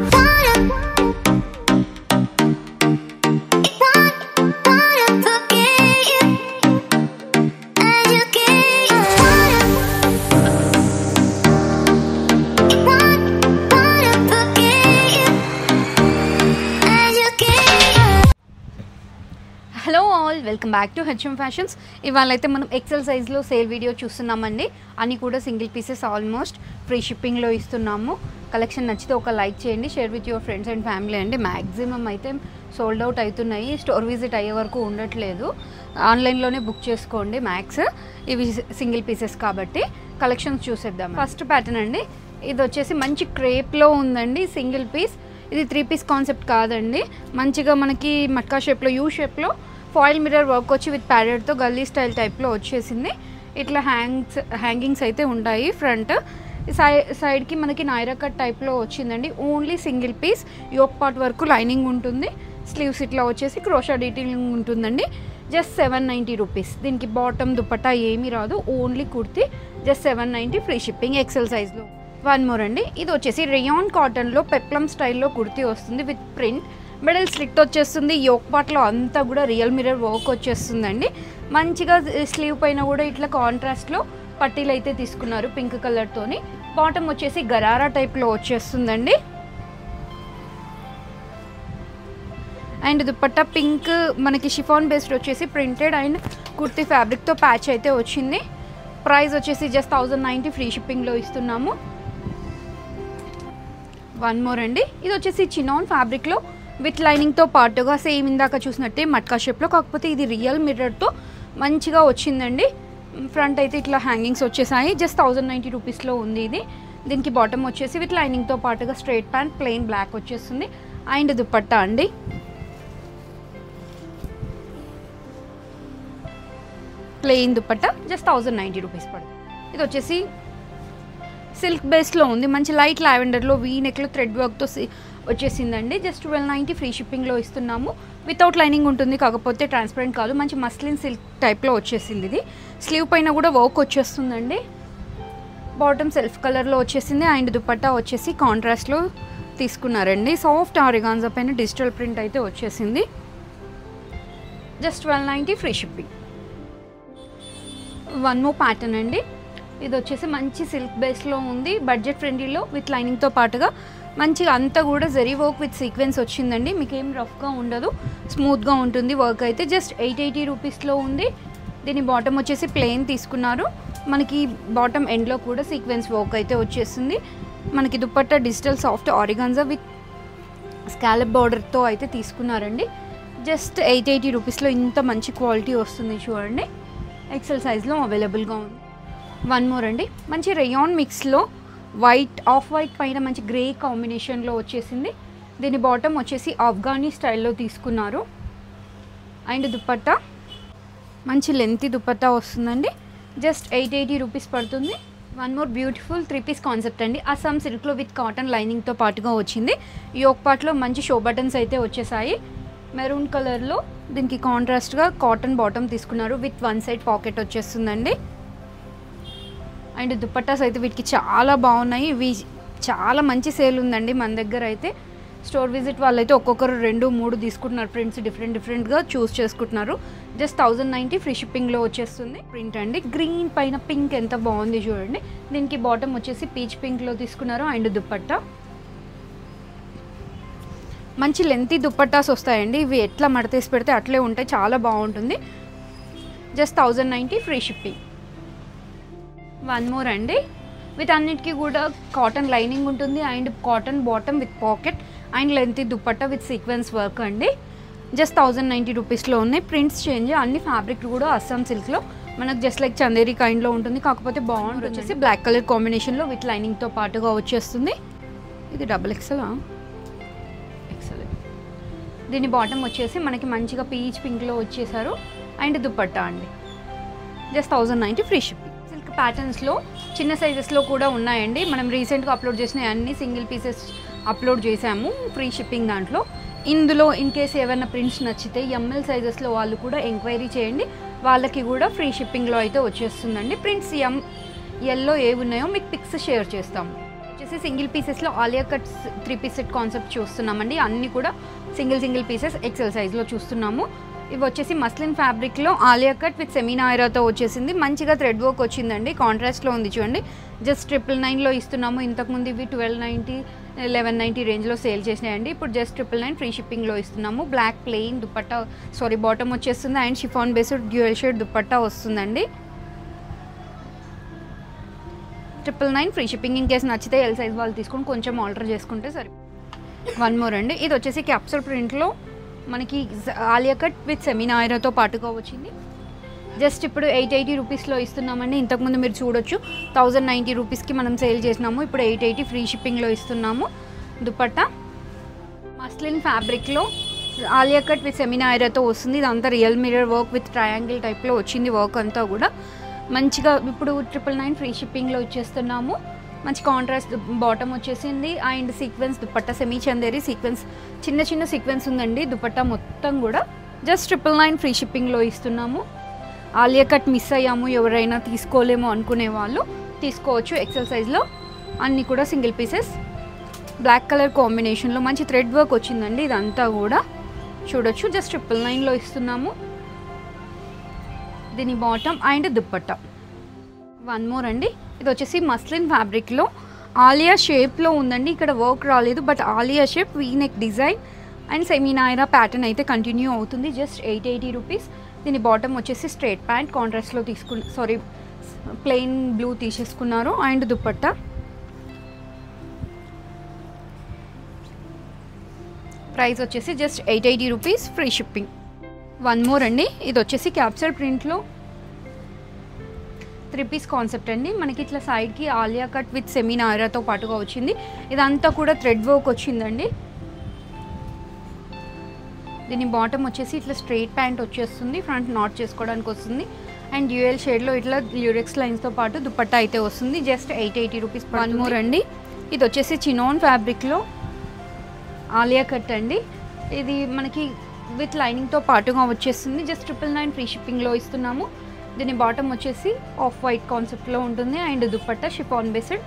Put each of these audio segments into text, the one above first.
Hello all, welcome back to HM fashions. ఇవాళ అయితే మనం ఎక్సెల్ సైజ్లో సేల్ వీడియో చూస్తున్నామండి. అన్నీ కూడా సింగిల్ పీసెస్, ఆల్మోస్ట్ ఫ్రీ షిప్పింగ్లో ఇస్తున్నాము. కలెక్షన్ నచ్చితే ఒక లైక్ చేయండి, share with your friends and family అండి. మ్యాక్సిమం అయితే సోల్డ్ అవుట్ అవుతున్నాయి, స్టోర్ విజిట్ అయ్యే వరకు ఉండట్లేదు. ఆన్లైన్లోనే బుక్ చేసుకోండి మ్యాక్స్. ఇవి సింగిల్ పీసెస్ కాబట్టి కలెక్షన్స్ చూసేద్దాం. ఫస్ట్ ప్యాటర్న్ అండి, ఇది వచ్చేసి మంచి క్రేప్లో ఉందండి. సింగిల్ పీస్, ఇది 3 పీస్ కాన్సెప్ట్ కాదండి. మంచిగా మనకి మట్కా షేప్లో, యూ షేప్లో ఫాయిల్ మిర్రర్ వర్క్ వచ్చి విత్ ప్యాడెడ్తో గల్లీ స్టైల్ టైప్లో వచ్చేసింది. ఇట్లా హ్యాంగింగ్స్ అయితే ఉంటాయి. ఫ్రంట్ సైడ్కి మనకి నైరా కట్ టైప్లో వచ్చిందండి. Only single piece, yoke part వరకు లైనింగ్ ఉంటుంది. స్లీవ్స్ ఇట్లా వచ్చేసి క్రోషా డీటెయిలింగ్ ఉంటుందండి. Just 790 rupees. దీనికి బాటమ్ దుపట్టా ఏమీ రాదు, only kurti. Just 790 free shipping, XL సైజ్లో. వన్ మోర్ అండి, ఇది వచ్చేసి రేయాన్ కాటన్లో పెప్లమ్ స్టైల్లో కుర్తీ వస్తుంది విత్ ప్రింట్. మిడిల్ స్లిట్ వచ్చేస్తుంది. యోక్ పార్ట్లో అంతా కూడా రియల్ మిర్రర్ వర్క్ వచ్చేస్తుందండి. మంచిగా స్లీవ్ పైన కూడా ఇట్లా కాంట్రాస్ట్లో పట్టీలు అయితే తీసుకున్నారు పింక్ కలర్తోని. బాటమ్ వచ్చేసి గరారా టైప్లో వచ్చేస్తుందండి. అండ్ దుపట్టా పింక్, మనకి షిఫాన్ బేస్డ్ వచ్చేసి ప్రింటెడ్ అండ్ కుర్తీ ఫ్యాబ్రిక్తో ప్యాచ్ అయితే వచ్చింది. ప్రైస్ వచ్చేసి జస్ట్ 1090 ఫ్రీ షిప్పింగ్లో ఇస్తున్నాము. వన్ మోర్ అండి, ఇది వచ్చేసి చినాన్ ఫ్యాబ్రిక్లో విత్ లైనింగ్తో పాటుగా సేమ్ ఇందాక చూసినట్టే మట్కా షేప్లో, కాకపోతే ఇది రియల్ మిర్రర్తో మంచిగా వచ్చిందండి. ఫ్రంట్ అయితే ఇట్లా హ్యాంగింగ్స్ వచ్చేసాయి. జస్ట్ 1090 రూపీస్లో ఉంది ఇది. దీనికి బాటమ్ వచ్చేసి విత్ లైనింగ్తో పాటుగా స్ట్రైట్ ప్యాంట్, ప్లెయిన్ బ్లాక్ వచ్చేస్తుంది. అండ్ దుపట్టా అండి, ప్లెయిన్ దుపట్టా జస్ట్ 1090 రూపీస్ పడుతుంది. ఇది వచ్చేసి సిల్క్ బేస్లో ఉంది. మంచి లైట్ లావెండర్లో వీ నెక్లో థ్రెడ్ వర్క్తో వచ్చేసిందండి. జస్ట్ 1290 ఫ్రీ షిప్పింగ్లో ఇస్తున్నాము. వితౌట్ లైనింగ్ ఉంటుంది, కాకపోతే ట్రాన్స్పరెంట్ కాదు. మంచి మస్లిన్ సిల్క్ టైప్లో వచ్చేసింది ఇది. స్లీవ్ పైన కూడా వర్క్ వచ్చేస్తుందండి. బాటమ్ సెల్ఫ్ కలర్లో వచ్చేసింది. అండ్ దుపట్టా వచ్చేసి కాంట్రాస్ట్లో తీసుకున్నారండి. సాఫ్ట్ ఆరిగాన్జా పైన డిజిటల్ ప్రింట్ అయితే వచ్చేసింది. Just 1290 free shipping. One more pattern అండి, ఇది వచ్చేసి మంచి సిల్క్ బేస్లో ఉంది. బడ్జెట్ ఫ్రెండ్లీలో విత్ లైనింగ్తో పాటుగా మంచిగా అంతా కూడా జరీ వర్క్ విత్ సీక్వెన్స్ వచ్చిందండి. మీకు ఏం రఫ్గా ఉండదు, స్మూత్గా ఉంటుంది వర్క్ అయితే. జస్ట్ 880 రూపీస్లో ఉంది. దీని బాటమ్ వచ్చేసి ప్లెయిన్ తీసుకున్నారు. మనకి బాటమ్ ఎండ్లో కూడా సీక్వెన్స్ వర్క్ అయితే వచ్చేస్తుంది. మనకి dupatta digital soft organza with scallop బార్డర్తో అయితే తీసుకున్నారండి. జస్ట్ 880 రూపీస్లో ఇంత మంచి క్వాలిటీ వస్తుంది చూడండి. ఎక్సెల్ సైజ్లో అవైలబుల్గా ఉంది. వన్ మోర్ అండి, మంచి రేయాన్ మిక్స్లో వైట్, ఆఫ్ వైట్ పైన మంచి గ్రే కాంబినేషన్లో వచ్చేసింది. దీని బాటమ్ వచ్చేసి ఆఫ్ఘనీ స్టైల్లో తీసుకున్నారు. అండ్ దుపట్టా మంచి లెంతీ దుపట్టా వస్తుందండి. జస్ట్ 880 రూపీస్ పడుతుంది. One more beautiful 3 piece concept అండి. అస్సాం సిల్క్లో విత్ కాటన్ లైనింగ్తో పాటుగా వచ్చింది. యోక్ పార్ట్లో మంచి షో బటన్స్ అయితే వచ్చేసాయి. మెరూన్ కలర్లో దీనికి కాంట్రాస్ట్గా కాటన్ బాటమ్ తీసుకున్నారు విత్ వన్ సైడ్ పాకెట్ వచ్చేస్తుందండి. అండ్ దుపట్టాస్ అయితే వీటికి చాలా బాగున్నాయి. ఇవి చాలా మంచి సేల్ ఉందండి మన దగ్గర అయితే. స్టోర్ విజిట్ వాళ్ళైతే ఒక్కొక్కరు 2-3 తీసుకుంటున్నారు. ప్రింట్స్ డిఫరెంట్గా చూస్ చేసుకుంటున్నారు. జస్ట్ 1090 ఫ్రీ షిప్పింగ్లో వచ్చేస్తుంది. ప్రింట్ అండి, గ్రీన్ పైన పింక్ ఎంత బాగుంది చూడండి. దీనికి బాటమ్ వచ్చేసి పీచ్ పింక్లో తీసుకున్నారు. అండ్ దుపట్టా మంచి లెంతీ దుపట్టాస్ వస్తాయండి. ఇవి ఎట్లా మడతేసి పెడితే అట్లే ఉంటాయి, చాలా బాగుంటుంది. Just 1090 free shipping. One more అండి, విత్ అన్నిటికీ కూడా కాటన్ లైనింగ్ ఉంటుంది. And cotton bottom with pocket and lengthy dupatta with sequence work అండి. జస్ట్ 1090 రూపీస్లో ఉన్నాయి. ప్రింట్స్ చేంజ్, అన్ని ఫ్యాబ్రిక్ కూడా అస్సాం సిల్క్లో మనకు జస్ట్ లైక్ చందేరి కైండ్లో ఉంటుంది, కాకపోతే బాగుంటుంది. వచ్చేసి బ్లాక్ కలర్ కాంబినేషన్లో విత్ లైనింగ్తో పాటుగా వచ్చేస్తుంది. ఇది XXL. దీని బాటమ్ వచ్చేసి మనకి మంచిగా పీచ్ పింక్లో వచ్చేసారు. అండ్ దుపట్టా అండి జస్ట్ 1090 ఫ్రీ షిప్పింగ్. సిల్క్ ప్యాటర్న్స్లో చిన్న సైజెస్లో కూడా ఉన్నాయండి. మనం రీసెంట్గా అప్లోడ్ చేసిన అన్ని సింగిల్ పీసెస్ అప్లోడ్ చేసాము ఫ్రీ షిప్పింగ్ దాంట్లో. ఇందులో ఇన్ కేస్ ఏమైనా ప్రింట్స్ నచ్చితే ఎంఎల్ సైజెస్లో వాళ్ళు కూడా ఎంక్వైరీ చేయండి, వాళ్ళకి కూడా ఫ్రీ షిప్పింగ్లో అయితే వచ్చేస్తుందండి. ప్రింట్స్ ఎల్లో ఏవి ఉన్నాయో మీకు పిక్స్ షేర్ చేస్తాము. వచ్చేసి సింగిల్ పీసెస్లో Alia cuts 3 piece set concept చూస్తున్నామండి. అన్నీ కూడా సింగిల్ పీసెస్ ఎక్సెల్ సైజ్లో చూస్తున్నాము. ఇవి వచ్చేసి మస్లిన్ ఫ్యాబ్రిక్లో ఆలియా కట్ విత్ సెమీ నాయరాతో వచ్చేసింది. మంచిగా థ్రెడ్ వర్క్ వచ్చిందండి, కాంట్రాస్ట్లో ఉంది చూడండి. జస్ట్ 999లో ఇస్తున్నాము. ఇంతకుముందు ఇవి 1290 1190 రేంజ్లో సేల్ చేసినాయండి. ఇప్పుడు జస్ట్ 999 ఫ్రీ షిప్పింగ్లో ఇస్తున్నాము. బ్లాక్ ప్లెయిన్ దుపట్టా బాటమ్ వచ్చేస్తుంది and chiffon based dual shade dupatta వస్తుందండి. 999 ఫ్రీ షిప్పింగ్. ఇన్ కేసు నచ్చితే ఎల్ సైజ్ వాళ్ళు తీసుకొని కొంచెం ఆల్టర్ చేసుకుంటే సరే. వన్ మోర్ అండి, ఇది వచ్చేసి క్యాప్సూల్ ప్రింట్లో మనకి ఆలియా కట్ విత్ సెమీ నాయరాతో పాటుగా వచ్చింది. జస్ట్ ఇప్పుడు 880 రూపీస్లో ఇస్తున్నామండి. ఇంతకుముందు మీరు చూడొచ్చు 1090 రూపీస్కి మనం సేల్ చేసినాము. ఇప్పుడు 880 ఫ్రీ షిప్పింగ్లో ఇస్తున్నాము. దుపట్టా మస్లిన్ ఫ్యాబ్రిక్లో ఆలియా కట్ విత్ సెమీ నాయరాతో వస్తుంది. ఇదంతా real mirror work with triangle టైప్లో వచ్చింది వర్క్ అంతా కూడా మంచిగా. ఇప్పుడు 999 ఫ్రీ షిప్పింగ్లో ఇచ్చేస్తున్నాము. మంచి కాంట్రాస్ట్ బాటమ్ వచ్చేసింది and sequence dupatta semi Chanderi sequence చిన్న సీక్వెన్స్ ఉందండి దుపట్టా మొత్తం కూడా. జస్ట్ 999 ఫ్రీ షిప్పింగ్లో ఇస్తున్నాము. ఆలియా కట్ మిస్ అయ్యాము, ఎవరైనా తీసుకోలేము అనుకునే వాళ్ళు తీసుకోవచ్చు. ఎక్సెల్ సైజ్లో అన్నీ కూడా సింగిల్ పీసెస్ బ్లాక్ కలర్ కాంబినేషన్లో మంచి థ్రెడ్ వర్క్ వచ్చిందండి. ఇదంతా కూడా చూడొచ్చు. జస్ట్ 999లో ఇస్తున్నాము. దీని bottom and dupatta. One more అండి, ఇది వచ్చేసి మస్లిన్ ఫ్యాబ్రిక్లో ఆలియా షేప్లో ఉందండి. ఇక్కడ వర్క్ రాలేదు but Alia shape V neck design and semi నాయరా pattern అయితే కంటిన్యూ అవుతుంది. Just 880 rupees. దీని బాటమ్ వచ్చేసి స్ట్రైట్ ప్యాంట్ కాంట్రాస్ట్లో ప్లెయిన్ బ్లూ తీసేసుకున్నారు అండ్ దుపట్టా. ప్రైస్ వచ్చేసి just 880 rupees free shipping. One more అండి, ఇది వచ్చేసి క్యాప్సూల్ ప్రింట్లో 3 పీస్ కాన్సెప్ట్ అండి. మనకి ఇట్లా సైడ్కి ఆలియా కట్ విత్ సెమీ నాయరాతో పాటుగా వచ్చింది. ఇదంతా కూడా థ్రెడ్ వర్క్ వచ్చిందండి. దీని బాటమ్ వచ్చేసి ఇట్లా స్ట్రైట్ ప్యాంట్ వచ్చేస్తుంది, ఫ్రంట్ నాట్ చేసుకోవడానికి వస్తుంది అండ్ డ్యూయల్ షేడ్లో ఇట్లా ల్యూరెక్స్ లైన్స్తో పాటు దుపట్టా అయితే వస్తుంది. Just 880 rupees. వన్ మోర్ అండి, ఇది వచ్చేసి చినోన్ ఫ్యాబ్రిక్లో ఆలియా కట్ అండి. ఇది మనకి విత్ లైనింగ్తో పాటుగా వచ్చేస్తుంది. జస్ట్ 999 ఫ్రీ షిప్పింగ్లో ఇస్తున్నాము. దీని బాటమ్ వచ్చేసి ఆఫ్ వైట్ కాన్సెప్ట్లో ఉంటుంది and dupatta chiffon based.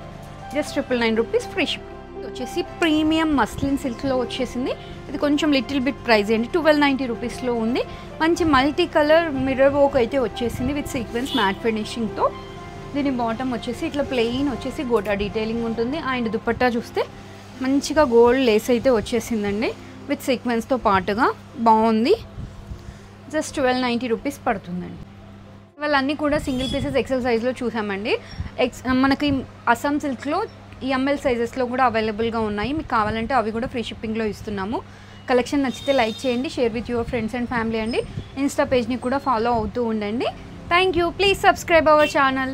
Just 999 rupees free shipping. వచ్చేసి ప్రీమియం మస్లిన్ సిల్క్లో వచ్చేసింది. ఇది కొంచెం లిటిల్ బిట్ ప్రైస్ అండి, 1290 రూపీస్లో ఉంది. మంచి మల్టీ కలర్ మిర్రర్ వర్క్ అయితే వచ్చేసింది విత్ సీక్వెన్స్ మ్యాట్ ఫినిషింగ్తో. దీని బాటమ్ వచ్చేసి ఇట్లా ప్లెయిన్ వచ్చేసి గోటా డీటెయిలింగ్ ఉంటుంది అండ్ దుపట్టా చూస్తే మంచిగా గోల్డ్ లేస్ అయితే వచ్చేసిందండి విత్ సీక్వెన్స్తో పాటుగా బాగుంది. జస్ట్ 1290 రూపీస్ పడుతుందండి. ఇవన్నీ కూడా సింగిల్ పీసెస్ ఎక్సెల్ సైజ్లో చూసామండి. మనకి అస్సాం సిల్క్లో ఎంఎల్ సైజెస్లో కూడా అవైలబుల్గా ఉన్నాయి. మీకు కావాలంటే అవి కూడా ఫ్రీ షిప్పింగ్లో ఇస్తున్నాము. కలెక్షన్ నచ్చితే లైక్ చేయండి, share with your friends and family అండి. ఇన్స్టా పేజ్ని కూడా ఫాలో అవుతూ ఉండండి. Thank you. Please subscribe our channel.